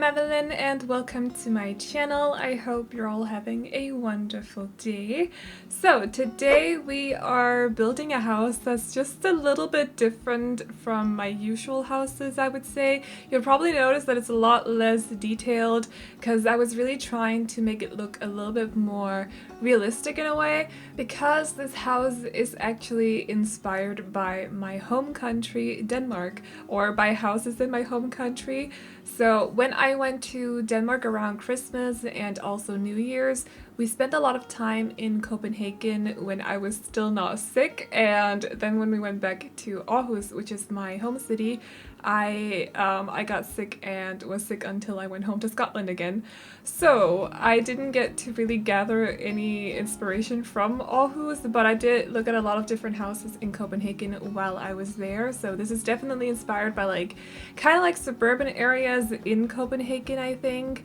Aveline and welcome to my channel. I hope you're all having a wonderful day. So today we are building a house that's just a little bit different from my usual houses, I would say. You'll probably notice that it's a lot less detailed because I was really trying to make it look a little bit more realistic in a way, because this house is actually inspired by my home country, Denmark, or by houses in my home country. So when I went to Denmark around Christmas and also New Year's, we spent a lot of time in Copenhagen when I was still not sick, and then when we went back to Aarhus, which is my home city, I got sick and was sick until I went home to Scotland again. So I didn't get to really gather any inspiration from Aarhus, but I did look at a lot of different houses in Copenhagen while I was there. So this is definitely inspired by kind of like suburban areas in Copenhagen, I think.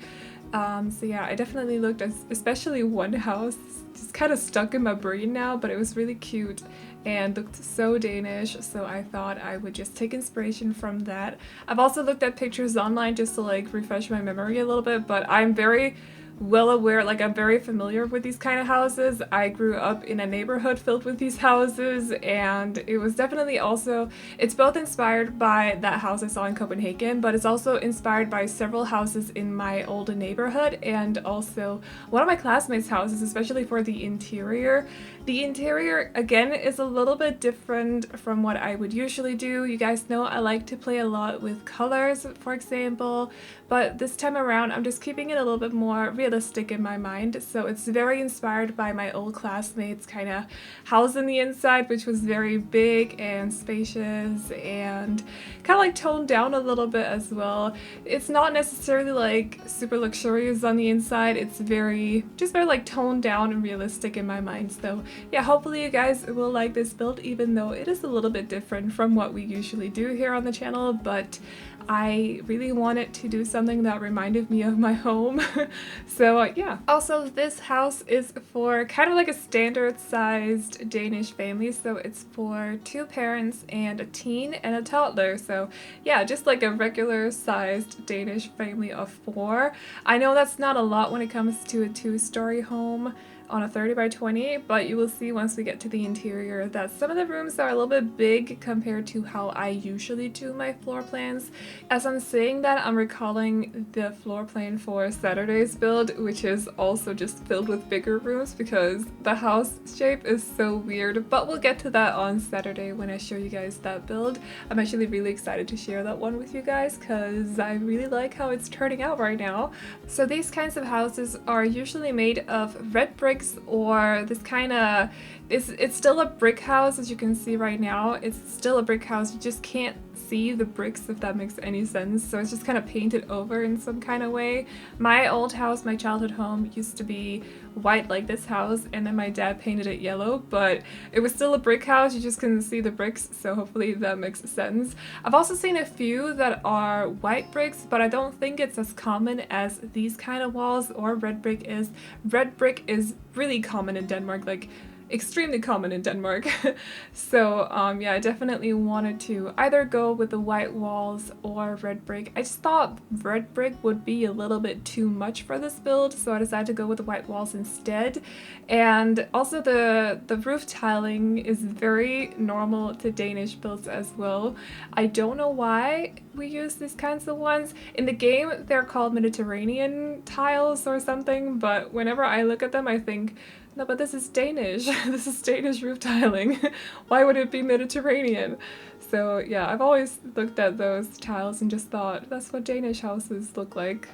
So yeah, I definitely looked at especially one house, just kind of stuck in my brain now, but it was really cute and looked so Danish, so I thought I would just take inspiration from that. I've also looked at pictures online just to refresh my memory a little bit, but I'm very well aware, I'm very familiar with these kind of houses. I grew up in a neighborhood filled with these houses, and it was definitely also, it's both inspired by that house I saw in Copenhagen, but it's also inspired by several houses in my old neighborhood and also one of my classmates' houses, especially for the interior. The interior, again, is a little bit different from what I would usually do. You guys know I like to play a lot with colors, for example, but this time around I'm just keeping it a little bit more realistic in my mind. So it's very inspired by my old classmates' kind of house on the inside, which was very big and spacious and kind of toned down a little bit as well. It's not necessarily super luxurious on the inside. It's very toned down and realistic in my mind. So yeah, hopefully you guys will like this build, even though it is a little bit different from what we usually do here on the channel, but I really wanted to do something that reminded me of my home. So yeah. Also, this house is for kind of a standard sized Danish family. So it's for 2 parents and a teen and a toddler. So yeah, just a regular sized Danish family of 4. I know that's not a lot when it comes to a 2-story home on a 30 by 20, but you will see once we get to the interior that some of the rooms are a little bit big compared to how I usually do my floor plans. As I'm saying that, I'm recalling the floor plan for Saturday's build, which is also just filled with bigger rooms because the house shape is so weird, but we'll get to that on Saturday when I show you guys that build. I'm actually really excited to share that one with you guys because I really like how it's turning out right now. So these kinds of houses are usually made of red brick, or this kind of, it's still a brick house, as you can see right now. It's still a brick house, you just can't see the bricks, if that makes any sense. So it's just kind of painted over in some kind of way. My old house, my childhood home, used to be white like this house, and then my dad painted it yellow, but it was still a brick house, you just couldn't see the bricks, so hopefully that makes sense. I've also seen a few that are white bricks, but I don't think it's as common as these kind of walls or red brick is. Red brick is really common in Denmark, extremely common in Denmark. So yeah, I definitely wanted to either go with the white walls or red brick. I just thought red brick would be a little bit too much for this build, so I decided to go with the white walls instead. And also the roof tiling is very normal to Danish builds as well. I don't know why we use these kinds of ones. In the game they're called Mediterranean tiles or something, but whenever I look at them I think, no, but this is Danish. This is Danish roof tiling. Why would it be Mediterranean? So yeah, I've always looked at those tiles and just thought that's what Danish houses look like.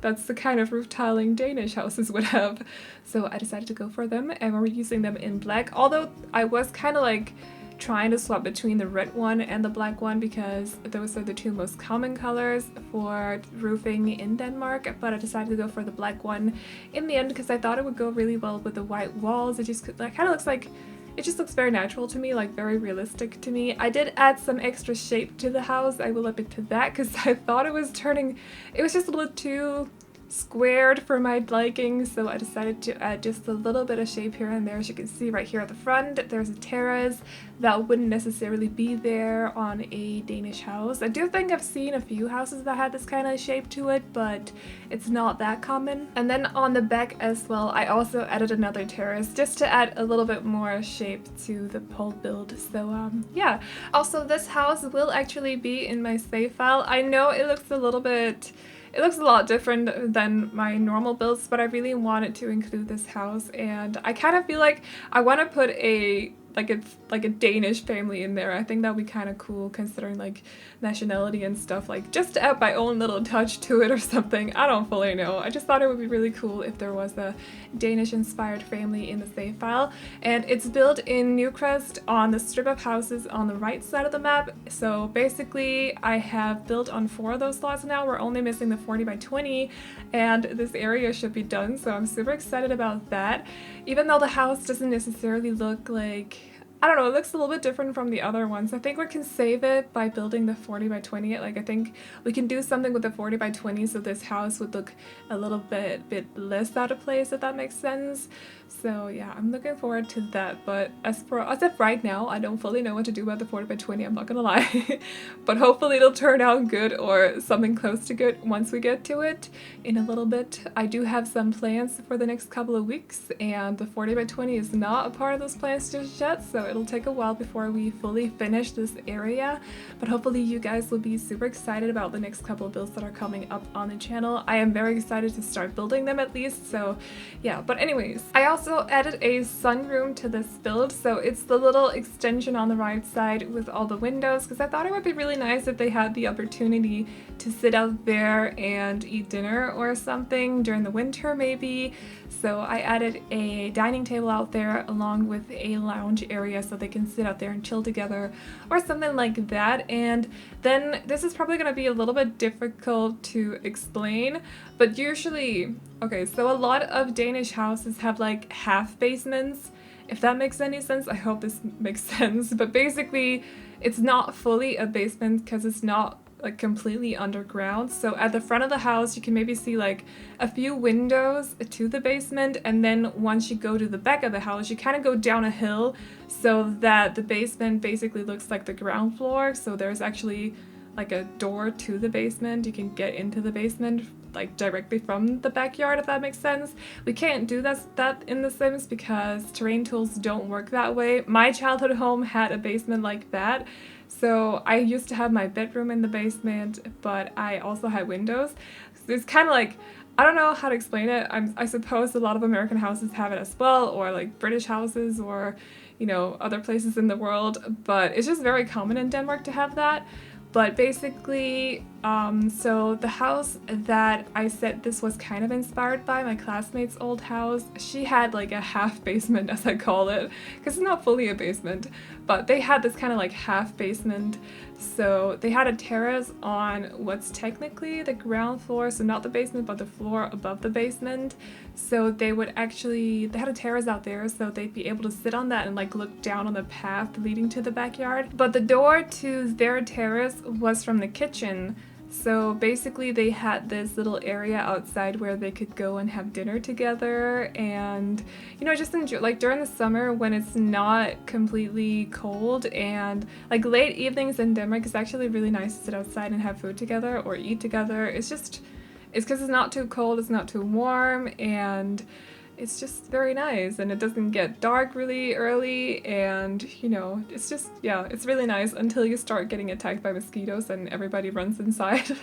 That's the kind of roof tiling Danish houses would have. So I decided to go for them, and we're using them in black. Although I was kind of trying to swap between the red one and the black one because those are the 2 most common colors for roofing in Denmark, but I decided to go for the black one in the end because I thought it would go really well with the white walls. It just kind of looks it just looks very natural to me, very realistic to me. I did add some extra shape to the house. I will admit to that because I thought it was just a little too squared for my liking, so I decided to add just a little bit of shape here and there. As you can see right here at the front, there's a terrace that wouldn't necessarily be there on a Danish house. I do think I've seen a few houses that had this kind of shape to it, but it's not that common. And then on the back as well, I also added another terrace just to add a little bit more shape to the pole build. So yeah. Also, this house will actually be in my save file. I know it looks a lot different than my normal builds, but I really wanted to include this house, and I kind of feel like I want to put a Danish family in there. I think that would be kind of cool considering like nationality and stuff, like just to add my own little touch to it or something. I don't fully know. I just thought it would be really cool if there was a Danish inspired family in the save file. And it's built in Newcrest on the strip of houses on the right side of the map. So basically I have built on 4 of those slots now. We're only missing the 40 by 20 and this area should be done. So I'm super excited about that. Even though the house doesn't necessarily look like, I don't know, it looks a little bit different from the other ones. I think we can save it by building the 40 by 20. Like, I think we can do something with the 40 by 20 so this house would look a little bit less out of place, if that makes sense. So yeah, I'm looking forward to that. But as of right now, I don't fully know what to do about the 40 by 20, I'm not gonna lie. But hopefully it'll turn out good or something close to good once we get to it in a little bit. I do have some plans for the next couple of weeks, and the 40 by 20 is not a part of those plans just yet, so it'll take a while before we fully finish this area. But hopefully you guys will be super excited about the next couple of builds that are coming up on the channel. I am very excited to start building them at least, so yeah. But anyways, I also added a sunroom to this build, so it's the little extension on the right side with all the windows, because I thought it would be really nice if they had the opportunity to sit out there and eat dinner or something during the winter maybe. So I added a dining table out there along with a lounge area so they can sit out there and chill together or something like that. And then this is probably going to be a little bit difficult to explain, but usually, okay, so a lot of Danish houses have like half basements. If that makes any sense, I hope this makes sense. But basically, it's not fully a basement because it's not like completely underground. So at the front of the house you can maybe see like a few windows to the basement, and then once you go to the back of the house you kind of go down a hill so that the basement basically looks like the ground floor. So there's actually like a door to the basement. You can get into the basement like directly from the backyard, if that makes sense. We can't do that in The Sims because terrain tools don't work that way. My childhood home had a basement like that. So I used to have my bedroom in the basement, but I also had windows. So it's kind of like, I don't know how to explain it. I suppose a lot of American houses have it as well, or like British houses, or, you know, other places in the world. But it's just very common in Denmark to have that. But basically, so the house that I said this was kind of inspired by, my classmate's old house, she had like a half basement, as I call it, because it's not fully a basement, but they had this kind of like half basement. So they had a terrace on what's technically the ground floor, so not the basement, but the floor above the basement. So they had a terrace out there, so they'd be able to sit on that and like look down on the path leading to the backyard. But the door to their terrace was from the kitchen. So basically they had this little area outside where they could go and have dinner together and, you know, just enjoy, like during the summer when it's not completely cold, and like late evenings in Denmark, it's actually really nice to sit outside and have food together or eat together. It's because it's not too cold, it's not too warm, and it's just very nice, and it doesn't get dark really early, and you know, it's just, yeah, it's really nice until you start getting attacked by mosquitoes and everybody runs inside.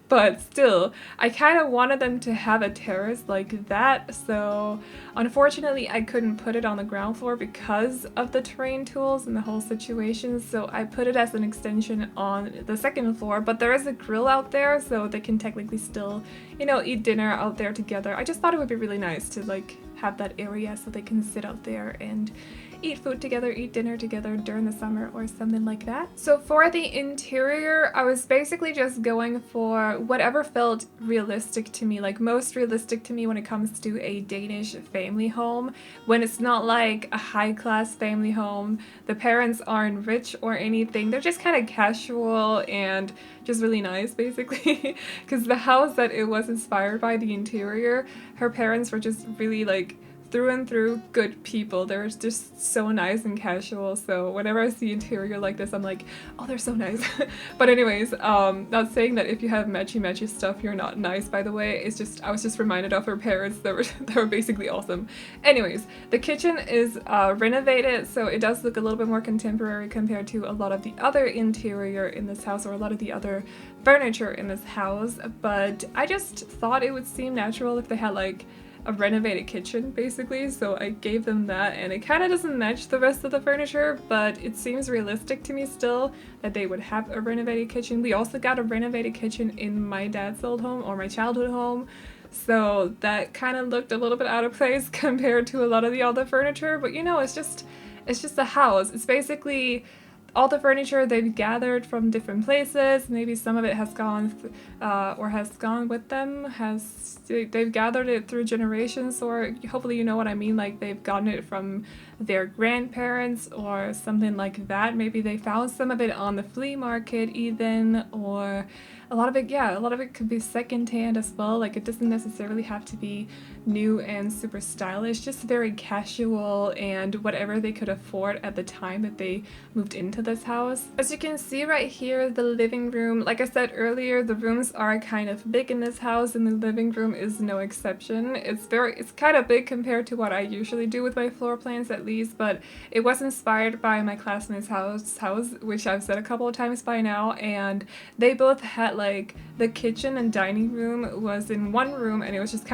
But still, I kind of wanted them to have a terrace like that, so unfortunately I couldn't put it on the ground floor because of the terrain tools and the whole situation, so I put it as an extension on the second floor. But there is a grill out there, so they can technically still, you know, eat dinner out there together. I just thought it would be really nice to like have that area so they can sit out there and eat food together, eat dinner together during the summer or something like that. So for the interior, I was basically just going for whatever felt realistic to me, like most realistic to me when it comes to a Danish family home, when it's not like a high-class family home. The parents aren't rich or anything. They're just kind of casual and just really nice, basically. Because the house that it was inspired by, the interior, her parents were just really like through and through good people. They're just so nice and casual. So whenever I see interior like this, I'm like, oh, they're so nice. But anyways, not saying that if you have matchy stuff, you're not nice, by the way. It's just, I was just reminded of her parents that were basically awesome. Anyways, the kitchen is renovated, so it does look a little bit more contemporary compared to a lot of the other interior in this house or a lot of the other furniture in this house. But I just thought it would seem natural if they had like a renovated kitchen, basically, so I gave them that, and it kind of doesn't match the rest of the furniture, but it seems realistic to me still that they would have a renovated kitchen. We also got a renovated kitchen in my dad's old home, or my childhood home, so that kind of looked a little bit out of place compared to a lot of the other furniture, but you know, it's just a house. It's basically all the furniture they've gathered from different places. Maybe some of it has gone or has gone with them. They've gathered it through generations, or hopefully you know what I mean, like they've gotten it from their grandparents or something like that. Maybe they found some of it on the flea market even, or a lot of it could be secondhand as well. Like it doesn't necessarily have to be new and super stylish, just very casual and whatever they could afford at the time that they moved into this house. As you can see right here, the living room, like I said earlier, the rooms are kind of big in this house, and the living room is no exception. It's kind of big compared to what I usually do with my floor plans, at least, but it was inspired by my classmate's house, which I've said a couple of times by now, and they both had like the kitchen and dining room was in one room, and it was just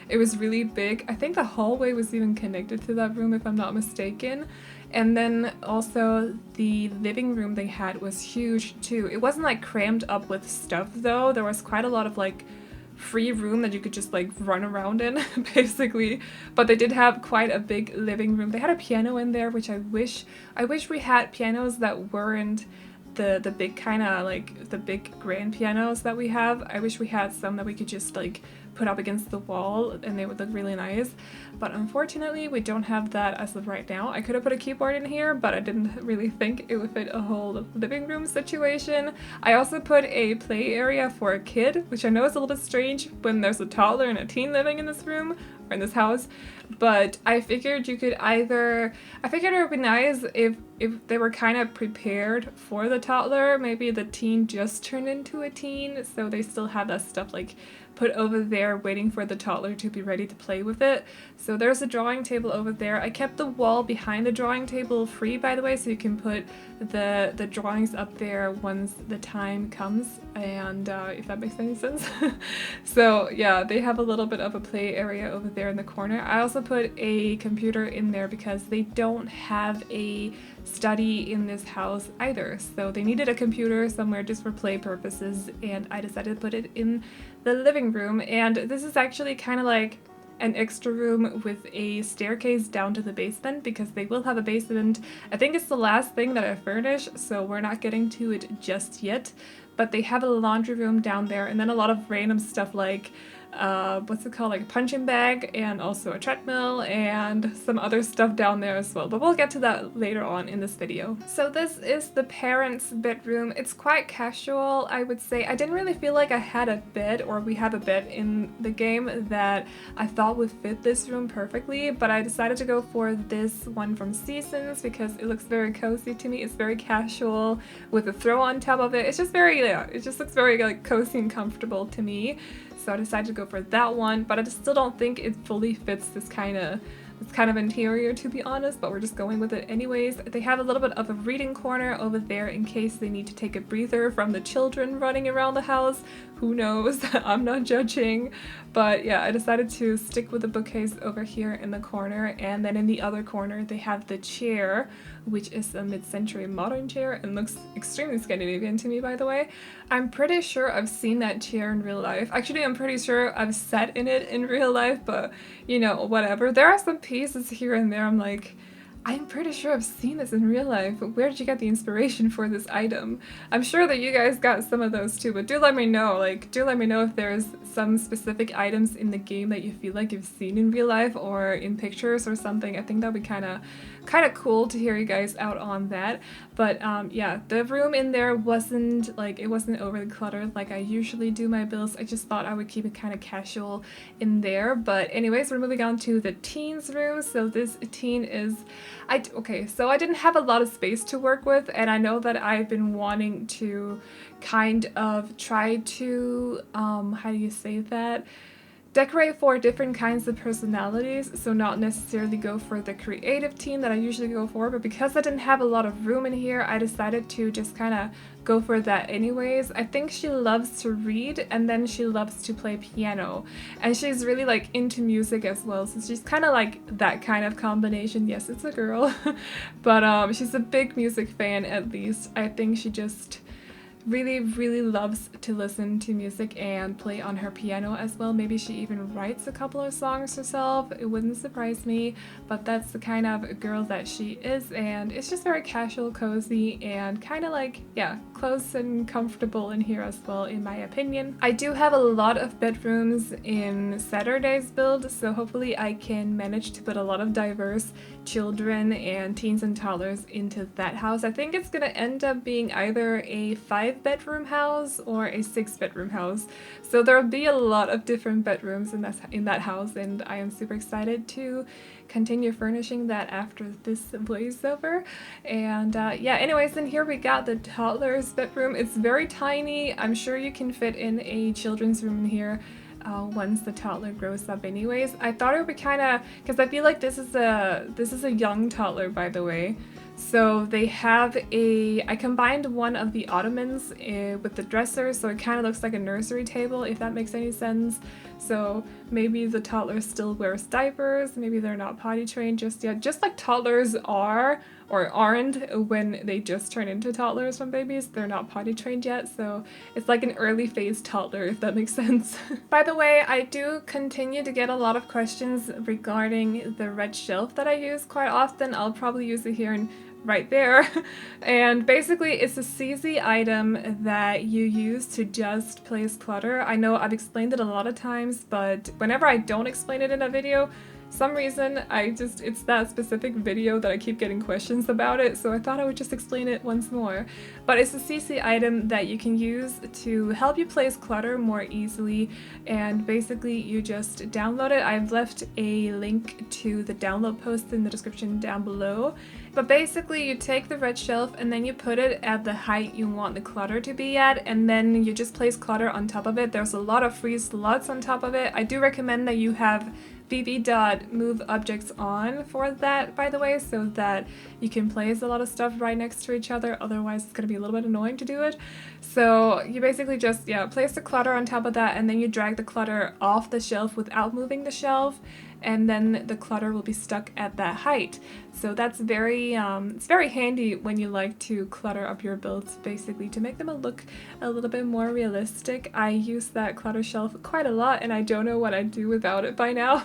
it was really big. I think the hallway was even connected to that room, if I'm not mistaken. And then also the living room they had was huge too. It wasn't like crammed up with stuff though. There was quite a lot of like free room that you could just like run around in basically, but they did have quite a big living room. They had a piano in there, which I wish we had pianos that weren't the big kind of like the big grand pianos that we have. I wish we had some that we could just like put up against the wall and they would look really nice, but unfortunately we don't have that as of right now. I could have put a keyboard in here, but I didn't really think it would fit a whole living room situation. I also put a play area for a kid, which I know is a little bit strange when there's a toddler and a teen living in this room or in this house, but I figured it would be nice if they were kind of prepared for the toddler. Maybe the teen just turned into a teen, so they still have that stuff like put over there waiting for the toddler to be ready to play with it. So there's a drawing table over there. I kept the wall behind the drawing table free, by the way, so you can put the drawings up there once the time comes, and if that makes any sense. So yeah, they have a little bit of a play area over there in the corner. I also put a computer in there because they don't have a study in this house either, so they needed a computer somewhere just for play purposes, and I decided to put it in the living room. And this is actually kind of like an extra room with a staircase down to the basement, because they will have a basement. I think it's the last thing that I furnish, so we're not getting to it just yet, but they have a laundry room down there, and then a lot of random stuff like what's it called, like a punching bag, and also a treadmill and some other stuff down there as well, but we'll get to that later on in this video. So this is the parents' bedroom. It's quite casual, I would say. I didn't really feel like I had a bed, or we have a bed in the game that I thought would fit this room perfectly, but I decided to go for this one from Seasons because it looks very cozy to me. It's very casual with a throw on top of it. It's just very, it just looks very like cozy and comfortable to me. So I decided to go for that one, but I just still don't think it fully fits this kind of interior, to be honest, but we're just going with it anyways. They have a little bit of a reading corner over there in case they need to take a breather from the children running around the house. Who knows? I'm not judging. But yeah, I decided to stick with the bookcase over here in the corner, and then in the other corner they have the chair, which is a mid-century modern chair and looks extremely Scandinavian to me, by the way. I'm pretty sure I've seen that chair in real life. Actually, I'm pretty sure I've sat in it in real life, but you know, whatever. There are some pieces here and there I'm like, I'm pretty sure I've seen this in real life. Where did you get the inspiration for this item? I'm sure that you guys got some of those too, but do let me know. Like, do let me know if there's some specific items in the game that you feel like you've seen in real life or in pictures or something. I think that'd be kind of cool to hear you guys out on that. But yeah, the room in there wasn't like, it wasn't overly cluttered like I usually do my builds. I just thought I would keep it kind of casual in there. But anyways, we're moving on to the teen's room. So this teen is, okay, so I didn't have a lot of space to work with, and I know that I've been wanting to kind of try to, how do you say that? Decorate for different kinds of personalities, so not necessarily go for the creative teen that I usually go for, but because I didn't have a lot of room in here, I decided to just kind of go for that anyways. I think she loves to read, and then she loves to play piano, and she's really like into music as well, so she's kind of like that kind of combination. Yes, it's a girl, but she's a big music fan. At least I think she just really loves to listen to music and play on her piano as well. Maybe she even writes a couple of songs herself. It wouldn't surprise me, but that's the kind of girl that she is, and it's just very casual, cozy, and kind of like, yeah, close and comfortable in here as well, in my opinion. I do have a lot of bedrooms in Saturday's build, so hopefully I can manage to put a lot of diverse children and teens and toddlers into that house. I think it's gonna end up being either a 5-bedroom house or a 6-bedroom house. So there'll be a lot of different bedrooms in that house, and I am super excited to continue furnishing that after this voiceover. And yeah, anyways, in here we got the toddler's bedroom. It's very tiny. I'm sure you can fit in a children's room in here once the toddler grows up anyways. I thought it would be kind of, because I feel like this is a young toddler, by the way. So they have I combined one of the ottomans with the dresser, so it kind of looks like a nursery table, if that makes any sense. So maybe the toddler still wears diapers, maybe they're not potty trained just yet, just like toddlers are or aren't when they just turn into toddlers from babies. They're not potty trained yet, so it's like an early phase toddler, if that makes sense. By the way, I do continue to get a lot of questions regarding the red shelf that I use quite often. I'll probably use it here in right there. And basically it's a CZ item that you use to just place clutter. I know I've explained it a lot of times, but whenever I don't explain it in a video, some reason it's that specific video that I keep getting questions about it, so I thought I would just explain it once more. But it's a CC item that you can use to help you place clutter more easily, and basically you just download it. I've left a link to the download post in the description down below. But basically you take the red shelf and then you put it at the height you want the clutter to be at, and then you just place clutter on top of it. There's a lot of free slots on top of it. I do recommend that you have bb.moveobjects on for that, by the way, so that you can place a lot of stuff right next to each other. Otherwise it's going to be a little bit annoying to do it. So you basically just, yeah, place the clutter on top of that, and then you drag the clutter off the shelf without moving the shelf, and then the clutter will be stuck at that height. So that's very, it's very handy when you like to clutter up your builds, basically to make them look a little bit more realistic. I use that clutter shelf quite a lot, and I don't know what I'd do without it by now.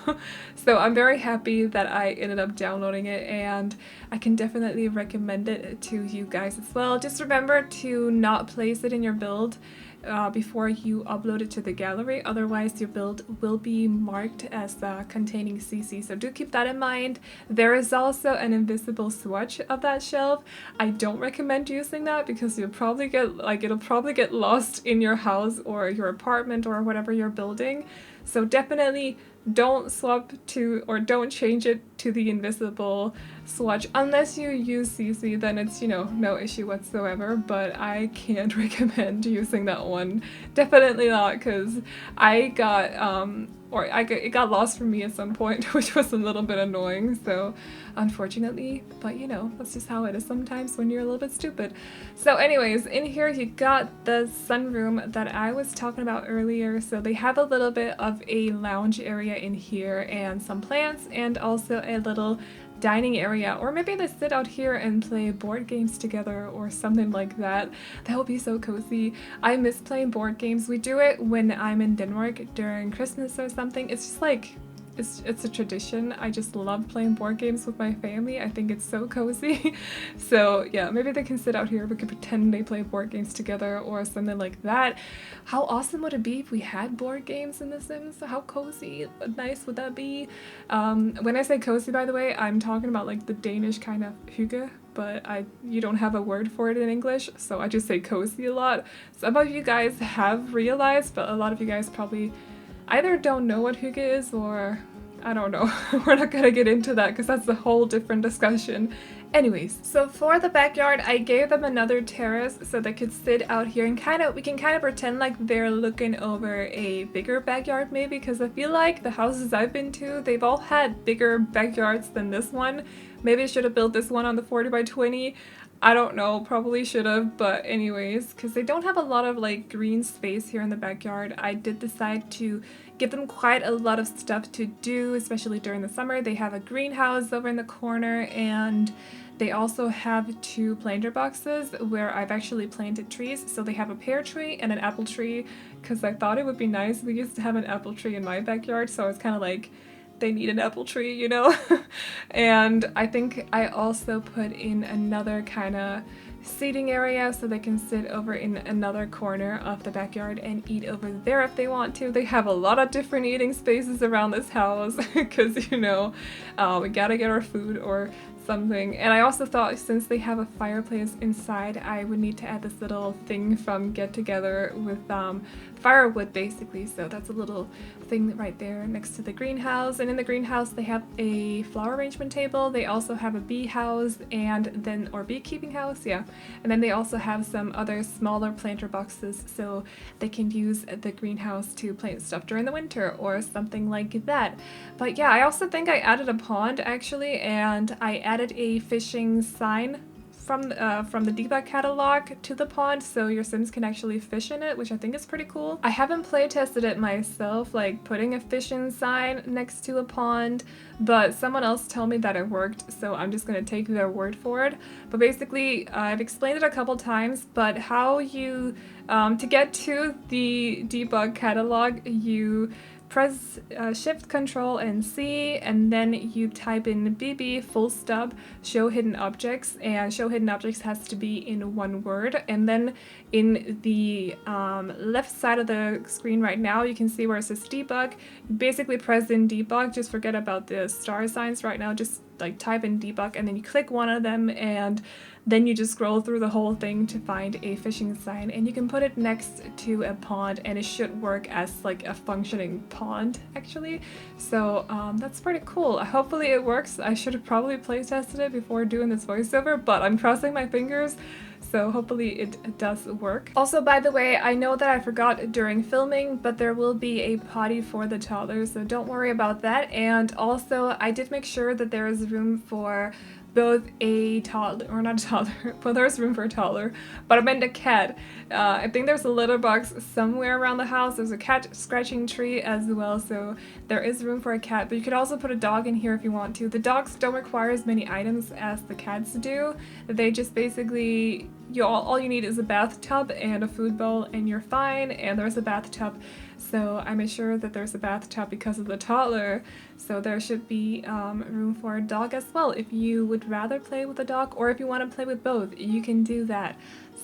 So I'm very happy that I ended up downloading it, and I can definitely recommend it to you guys as well. Just remember to not place it in your build before you upload it to the gallery, otherwise your build will be marked as containing CC, so do keep that in mind. There is also an invisible swatch of that shelf. I don't recommend using that because you'll probably get, like, it'll probably get lost in your house or your apartment or whatever you're building, so definitely don't swap to, or don't change it to the invisible swatch unless you use CC. Then it's, you know, no issue whatsoever, but I can't recommend using that one. Definitely not, because I got it got lost from me at some point, which was a little bit annoying, so unfortunately, but you know, that's just how it is sometimes when you're a little bit stupid. So anyways, in here you got the sunroom that I was talking about earlier. So they have a little bit of a lounge area in here and some plants, and also a little dining area, or maybe they sit out here and play board games together or something like that. That would be so cozy. I miss playing board games. We do it when I'm in Denmark during Christmas or something. It's just like, it's a tradition. I just love playing board games with my family. I think it's so cozy. So yeah, maybe they can sit out here. We could pretend they play board games together or something like that. How awesome would it be if we had board games in The Sims? How cozy, nice would that be? When I say cozy, by the way, I'm talking about like the Danish kind of hygge, but you don't have a word for it in English, so I just say cozy a lot. Some of you guys have realized, but a lot of you guys probably either don't know what hygge is or I don't know. We're not gonna get into that because that's a whole different discussion. Anyways, so for the backyard, I gave them another terrace so they could sit out here and we can kind of pretend like they're looking over a bigger backyard maybe, because I feel like the houses I've been to, they've all had bigger backyards than this one. Maybe I should have built this one on the 40 by 20. I don't know, probably should have, but anyways, because they don't have a lot of like green space here in the backyard, I did decide to give them quite a lot of stuff to do, especially during the summer. They have a greenhouse over in the corner, and they also have 2 planter boxes where I've actually planted trees. So they have a pear tree and an apple tree, because I thought it would be nice. We used to have an apple tree in my backyard, so I was kind of like, they need an apple tree, you know? And I think I also put in another kind of seating area so they can sit over in another corner of the backyard and eat over there if they want to. They have a lot of different eating spaces around this house because, you know, we gotta get our food or something. And I also thought since they have a fireplace inside, I would need to add this little thing from Get Together with firewood basically. So that's a little thing right there next to the greenhouse. And in the greenhouse they have a flower arrangement table. They also have a bee house or beekeeping house, yeah. And then they also have some other smaller planter boxes so they can use the greenhouse to plant stuff during the winter or something like that. But yeah, I also think I added a pond actually, and I added a fishing sign from the debug catalog to the pond so your Sims can actually fish in it, which I think is pretty cool. I haven't play tested it myself, like putting a fishing sign next to a pond, but someone else told me that it worked, so I'm just gonna take their word for it. But basically, I've explained it a couple times, but how you, to get to the debug catalog, you press Shift, Control, and C, and then you type in bb show hidden objects, and show hidden objects has to be in one word. And then in the left side of the screen right now, you can see where it says debug. You basically press in debug, just forget about the star signs right now, just like type in debug, and then you click one of them, and then you just scroll through the whole thing to find a fishing sign, and you can put it next to a pond, and it should work as like a functioning pond actually. So that's pretty cool. Hopefully it works. I should have probably play tested it before doing this voiceover, but I'm crossing my fingers. So hopefully it does work. Also, by the way, I know that I forgot during filming, but there will be a potty for the toddler, so don't worry about that. And also, I did make sure that there is room for both a toddler, or not a toddler, well there's room for a toddler, but I meant a cat. I think there's a litter box somewhere around the house. There's a cat scratching tree as well, so there is room for a cat, but you could also put a dog in here if you want to. The dogs don't require as many items as the cats do. They just basically, all you need is a bathtub and a food bowl and you're fine, and there's a bathtub. So I made sure that there's a bathtub because of the toddler, so there should be room for a dog as well. If you would rather play with a dog, or if you want to play with both, you can do that.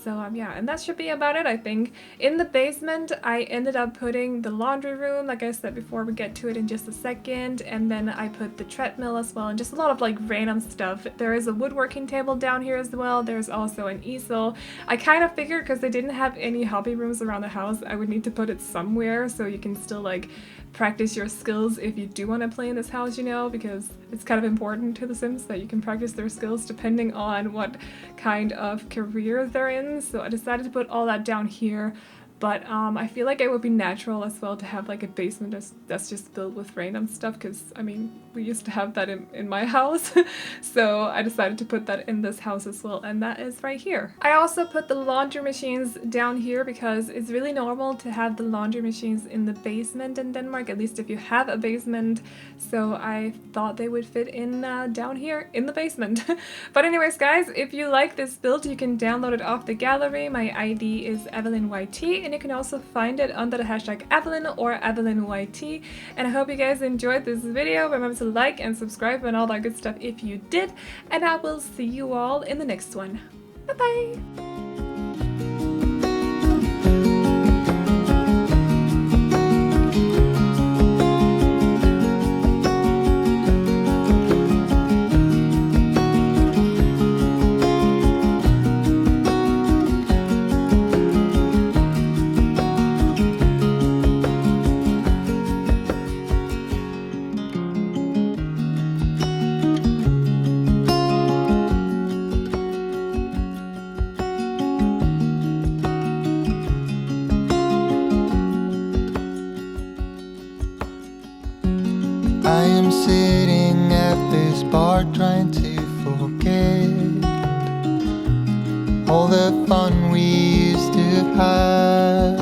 So yeah, and that should be about it, I think. In the basement, I ended up putting the laundry room, like I said before, we get to it in just a second, and then I put the treadmill as well, and just a lot of like random stuff. There is a woodworking table down here as well. There's also an easel. I kind of figured because they didn't have any hobby rooms around the house, I would need to put it somewhere so you can still like practice your skills if you do want to play in this house, you know, because it's kind of important to the Sims that you can practice their skills depending on what kind of career they're in. So I decided to put all that down here. But I feel like it would be natural as well to have like a basement that's just filled with random stuff, because I mean we used to have that in my house. So I decided to put that in this house as well, and that is right here. I also put the laundry machines down here because it's really normal to have the laundry machines in the basement in Denmark, at least if you have a basement. So I thought they would fit in down here in the basement. But anyways guys, if you like this build, you can download it off the gallery. My ID is AvelineYT and you can also find it under the hashtag Aveline or AvelineYT. And I hope you guys enjoyed this video. Remember to like and subscribe and all that good stuff if you did, and I will see you all in the next one. Bye bye! I am sitting at this bar trying to forget all the fun we used to have.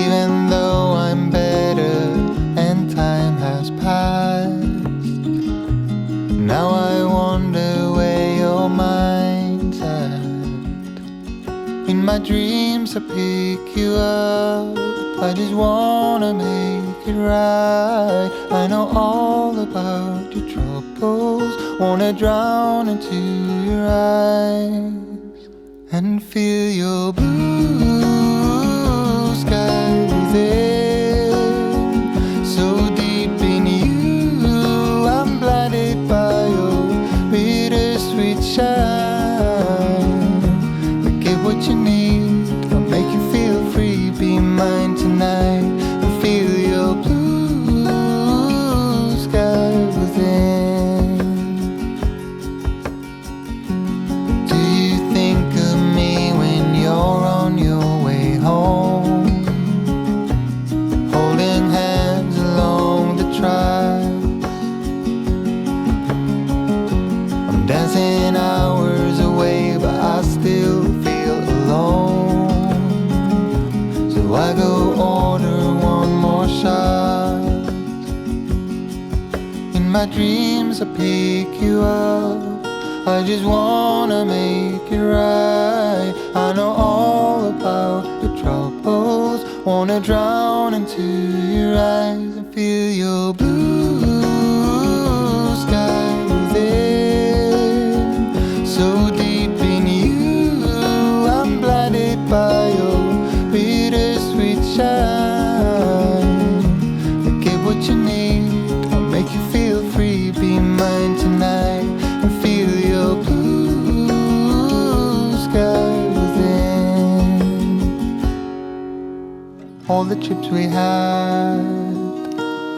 Even though I'm better and time has passed, now I wonder where your mind's at. In my dreams I pick you up, I just wanna make it right. I know all about your troubles, wanna drown into your eyes and feel your blue sky within. So deep in you, I'm blinded by your bittersweet shine. But get what you need, I'll make you feel free. Be mine tonight and feel your blue sky within. Do you think of me when you're on your way home, holding hands along the tracks? I'm dancing hours away, but I still feel alone. So I go order one more shot. In my dreams I pick you up, I just wanna make it right. I know all about your troubles, wanna drown into your eyes and feel your blue sky within. So deep in you, I'm blinded by your bittersweet shine. But get what you need, I'll make you feel free. Be mine tonight and feel your blue sky within. All the trips we had,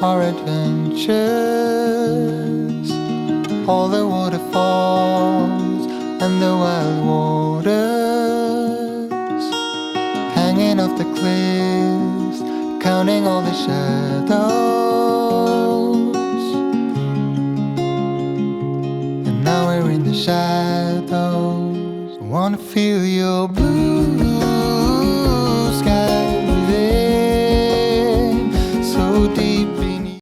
our adventures, all the waterfalls and the wild waters, hanging off the cliffs, counting all the shadows.